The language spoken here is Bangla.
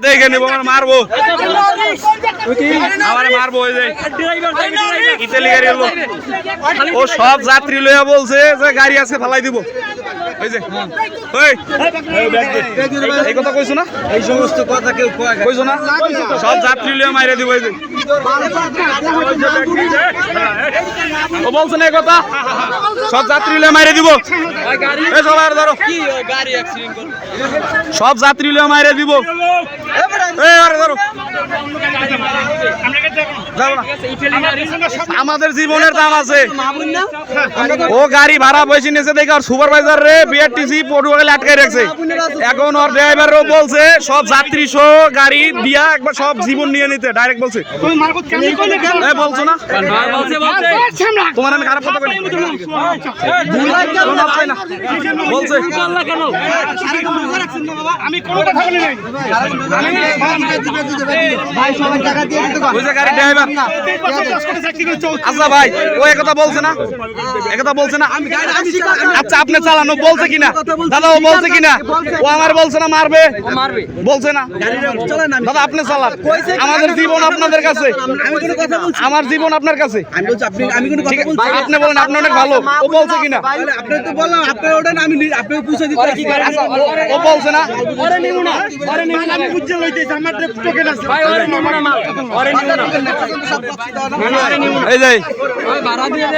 দেখে নিবো আমার মারবো আমার মারবো ওই যে ইতালি গাড়ি হলো ও সব যাত্রী লইয়া বলছে যে গাড়ি আজকে ফালাই দিব ওই যে এই কথা কইছো না এই সমস্ত কথা কেউ কইছো না সব যাত্রী লইয়া মাইরে দিব ওই যে ও বলছে না এই কথা সব যাত্রী লইয়া মাইরে দিব এই চলো আর ধরো সব যাত্রী লইয়া মাইরে দিব এই আরে ধরো আমাদের জীবনের দাম আছে ও গাড়ি ভাড়া পয়সা নিয়েছে দেখে আর সুপারভাইজার রে বিআরটিসি পটুয়াখালী আটকাই রাখছে এখন ওর ড্রাইভারও বলছে সব যাত্রী সহ গাড়ি দিয়া একবার সব জীবন নিয়ে নিতে ডাইরেক্ট বলছে বলছো না তোমার আমি খারাপ কথা বলি বলছে গাড়ি ড্রাইভার আচ্ছা ভাই ও একথা বলছে না একথা বলছে না আচ্ছা আপনি চালানো বলছে কিনা দাদা ও বলছে কিনা ও আমার বলছে না মারবে বলছে না দাদা আপনি চালান আমাদের জীবন আপনাদের কাছে আমার জীবন আপনার কাছে আপনি বলেন আপনি অনেক ভালো ও বলছে কিনা ও বলছে না এই যাই